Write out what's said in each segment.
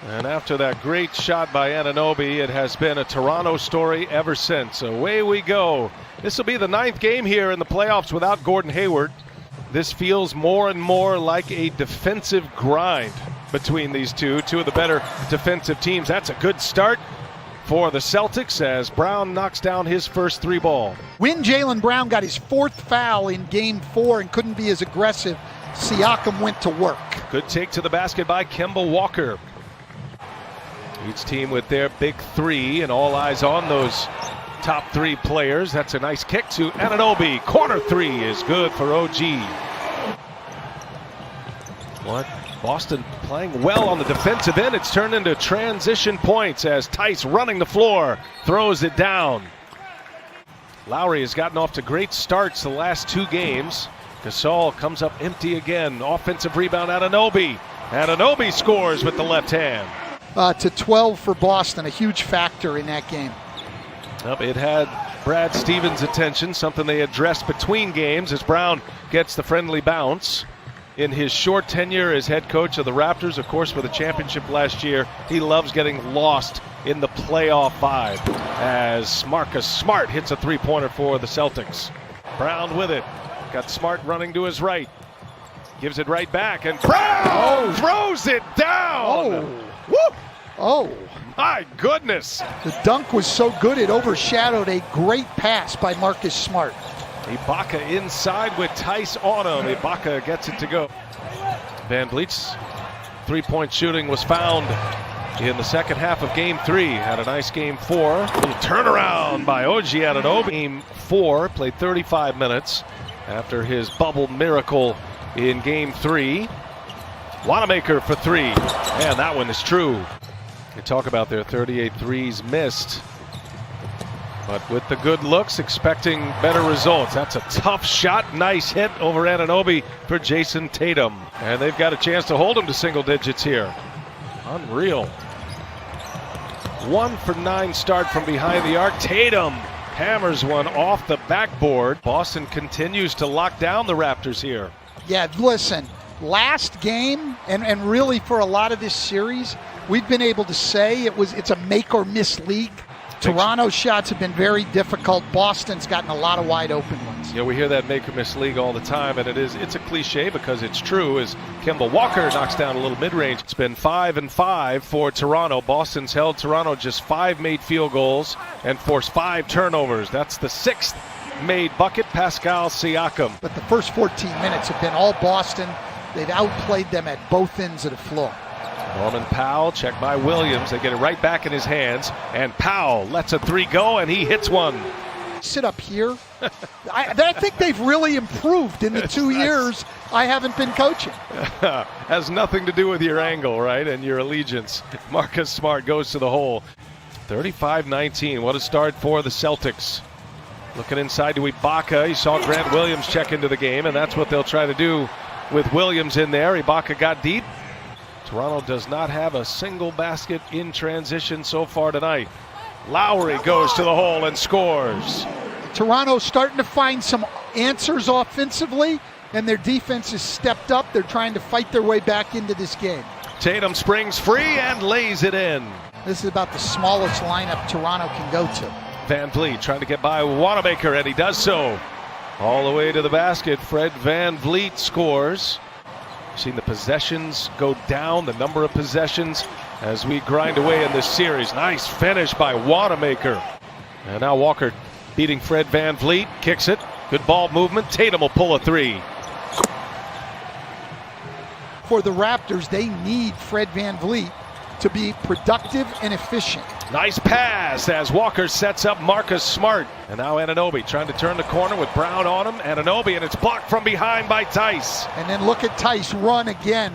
And after that great shot by Anunoby, it has been a Toronto story ever since. Away we go. This will be the 9th game here in the playoffs without Gordon Hayward. This feels more and more like a defensive grind between these two of the better defensive teams. That's a good start for the Celtics as Brown knocks down his first 3 ball. When Jaylen Brown got his 4th foul in Game 4 and couldn't be as aggressive, Siakam went to work. Good take to the basket by Kemba Walker. Each team with their big 3 and all eyes on those top 3 players. That's a nice kick to Anunoby. Corner 3 is good for OG. What? Boston playing well on the defensive end. It's turned into transition points as Tice running the floor throws it down. Lowry has gotten off to great starts the last 2 games. Gasol comes up empty again. Offensive rebound, Anunoby. Anunoby scores with the left hand. To 12 for Boston, a huge factor in that game. It had Brad Stevens' attention, something they addressed between games as Brown gets the friendly bounce. In his short tenure as head coach of the Raptors, of course, for the championship last year, he loves getting lost in the playoff vibe as Marcus Smart hits a 3-pointer for the Celtics. Brown with it. Got Smart running to his right. Gives it right back, and Brown throws it down. Whoop! Oh, my goodness. The dunk was so good it overshadowed a great pass by Marcus Smart. Ibaka inside with Tice on him. Ibaka gets it to go. Van Vliet's 3-point shooting was found in the second half of Game 3. Had a nice Game 4. Little turnaround by OG Anunoby. Game 4 played 35 minutes after his bubble miracle in Game 3. Wanamaker for 3. Man, that one is true. You talk about their 38 threes missed. But with the good looks, expecting better results. That's a tough shot. Nice hit over Anunoby for Jason Tatum. And they've got a chance to hold him to single digits here. Unreal. 1 for 9 start from behind the arc. Tatum hammers one off the backboard. Boston continues to lock down the Raptors here. Yeah, listen, last game, and really for a lot of this series, we've been able to say it's a make or miss league. Toronto's shots have been very difficult. Boston's gotten a lot of wide open ones. Yeah, we hear that make or miss league all the time, and it's a cliche because it's true as Kemba Walker knocks down a little mid-range. It's been 5-5 for Toronto. Boston's held Toronto just 5 made field goals and forced 5 turnovers. That's the 6th made bucket, Pascal Siakam. But the first 14 minutes have been all Boston. They've outplayed them at both ends of the floor. Norman Powell, checked by Williams. They get it right back in his hands. And Powell lets a 3 go, and he hits one. Sit up here. I think they've really improved in the 2 years I haven't been coaching. Has nothing to do with your angle, right, and your allegiance. Marcus Smart goes to the hole. 35-19. What a start for the Celtics. Looking inside to Ibaka. You saw Grant Williams check into the game, and that's what they'll try to do with Williams in there. Ibaka got deep. Toronto does not have a single basket in transition so far tonight. Lowry goes to the hole and scores. Toronto's starting to find some answers offensively, and their defense has stepped up. They're trying to fight their way back into this game. Tatum springs free and lays it in. This is about the smallest lineup Toronto can go to. Van Vliet trying to get by Wanamaker, and he does so. All the way to the basket. Fred Van Vliet scores. Seen the possessions go down, the number of possessions as we grind away in this series. Nice finish by Wanamaker. And now Walker beating Fred Van Vliet, kicks it. Good ball movement. Tatum will pull a 3. For the Raptors, they need Fred Van Vliet to be productive and efficient. Nice pass as Walker sets up Marcus Smart. And now Anunoby trying to turn the corner with Brown on him. Anunoby, and it's blocked from behind by Tice. And then look at Tice run again.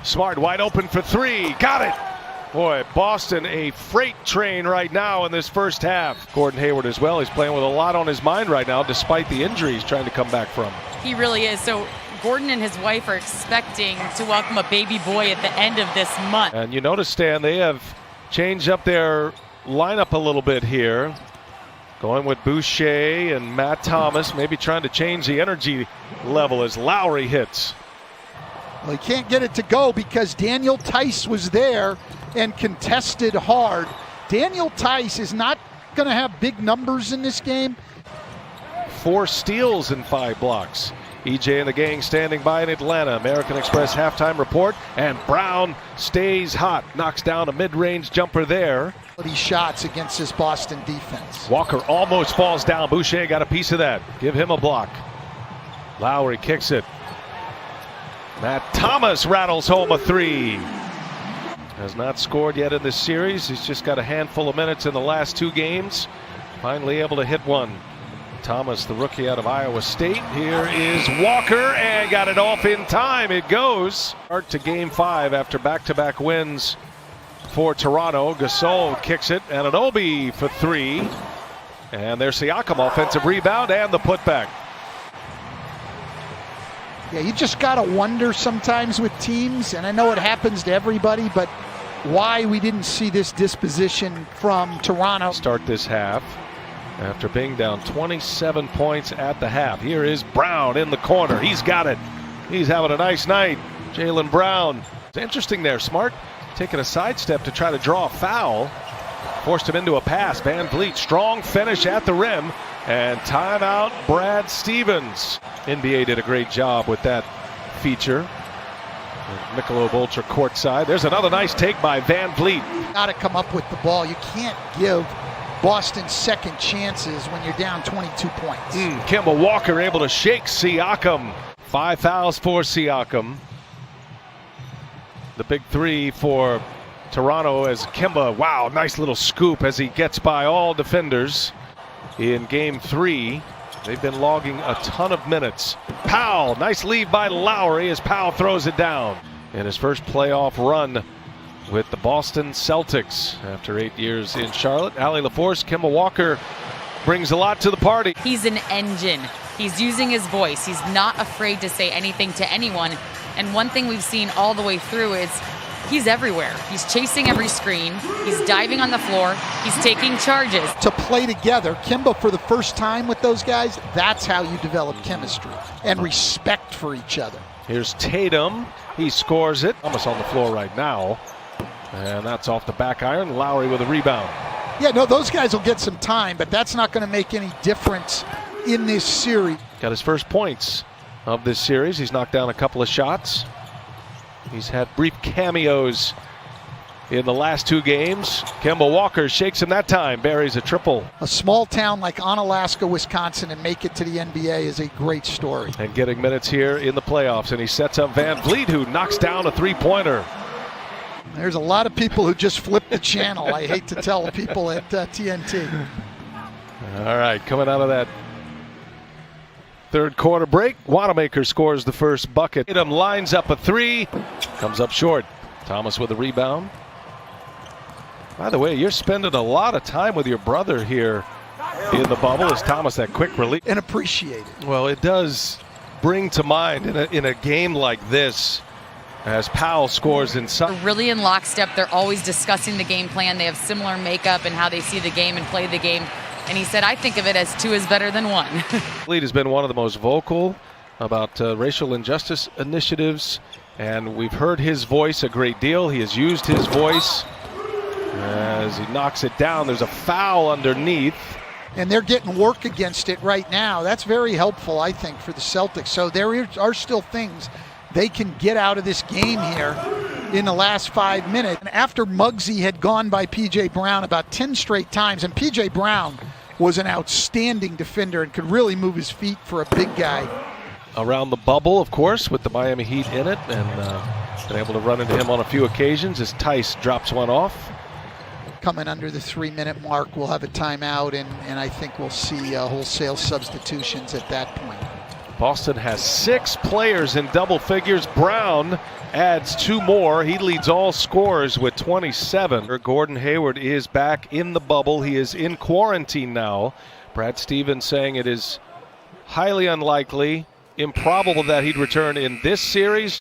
Smart wide open for 3. Got it. Boy, Boston a freight train right now in this first half. Gordon Hayward as well. He's playing with a lot on his mind right now despite the injuries trying to come back from. He really is. So Gordon and his wife are expecting to welcome a baby boy at the end of this month. And you notice, Stan, they have changed up their lineup a little bit here. Going with Boucher and Matt Thomas, maybe trying to change the energy level as Lowry hits. Well, he can't get it to go because Daniel Tice was there and contested hard. Daniel Tice is not going to have big numbers in this game. 4 steals and 5 blocks. EJ and the gang standing by in Atlanta. American Express halftime report. And Brown stays hot. Knocks down a mid-range jumper there. These shots against this Boston defense. Walker almost falls down. Boucher got a piece of that. Give him a block. Lowry kicks it. Matt Thomas rattles home a 3. Has not scored yet in this series. He's just got a handful of minutes in the last 2 games. Finally able to hit one. Thomas, the rookie out of Iowa State. Here is Walker and got it off in time. It goes. Start to game 5 after back-to-back wins for Toronto. Gasol kicks it. Anunoby for 3. And there's Siakam, offensive rebound and the putback. Yeah, you just got to wonder sometimes with teams, and I know it happens to everybody, but why we didn't see this disposition from Toronto. Start this half after being down 27 points at the half. Here is Brown in the corner. He's got it. He's having a nice night. Jaylen Brown. It's interesting there. Smart taking a sidestep to try to draw a foul. Forced him into a pass. Van Vliet, strong finish at the rim. And timeout, Brad Stevens. NBA did a great job with that feature. Michelob Ultra courtside. There's another nice take by Van Vliet. Got to come up with the ball. You can't give Boston second chances when you're down 22 points. Kemba Walker able to shake Siakam. 5 fouls for Siakam. The big 3 for Toronto as Kemba, wow, nice little scoop as he gets by all defenders. In game 3, they've been logging a ton of minutes. Powell, nice lead by Lowry as Powell throws it down. In his first playoff run with the Boston Celtics after 8 years in Charlotte. Allie LaForce, Kemba Walker brings a lot to the party. He's an engine. He's using his voice. He's not afraid to say anything to anyone. And one thing we've seen all the way through is he's everywhere. He's chasing every screen. He's diving on the floor. He's taking charges. To play together, Kemba for the first time with those guys, that's how you develop chemistry and respect for each other. Here's Tatum. He scores it. Almost on the floor right now. And that's off the back iron. Lowry with a rebound. Yeah, no, those guys will get some time, but that's not going to make any difference in this series. Got his first points of this series. He's knocked down a couple of shots. He's had brief cameos in the last 2 games. Kemba Walker shakes him that time, buries a triple. A small town like Onalaska, Wisconsin, and make it to the NBA is a great story. And getting minutes here in the playoffs. And he sets up Van Vliet, who knocks down a 3-pointer. There's a lot of people who just flip the channel. I hate to tell people at TNT. All right, coming out of that third quarter break, Wanamaker scores the first bucket. Tatum lines up a 3, comes up short. Thomas with a rebound. By the way, you're spending a lot of time with your brother here in the bubble. Is Thomas that quick release? And appreciate it. Well, it does bring to mind in a game like this, as Powell scores inside. They're really in lockstep. They're always discussing the game plan. They have similar makeup and how they see the game and play the game. And he said, I think of it as 2 is better than 1. Fleet has been one of the most vocal about racial injustice initiatives, and we've heard his voice a great deal. He has used his voice as he knocks it down. There's a foul underneath. And they're getting work against it right now. That's very helpful, I think, for the Celtics. So there are still things they can get out of this game here in the last 5 minutes. And after Muggsy had gone by P.J. Brown about 10 straight times, and P.J. Brown was an outstanding defender and could really move his feet for a big guy. Around the bubble, of course, with the Miami Heat in it, and been able to run into him on a few occasions as Tice drops one off. Coming under the 3-minute mark, we'll have a timeout, and I think we'll see wholesale substitutions at that point. Boston has 6 players in double figures. Brown adds 2 more. He leads all scorers with 27. Gordon Hayward is back in the bubble. He is in quarantine now. Brad Stevens saying it is highly unlikely, improbable that he'd return in this series.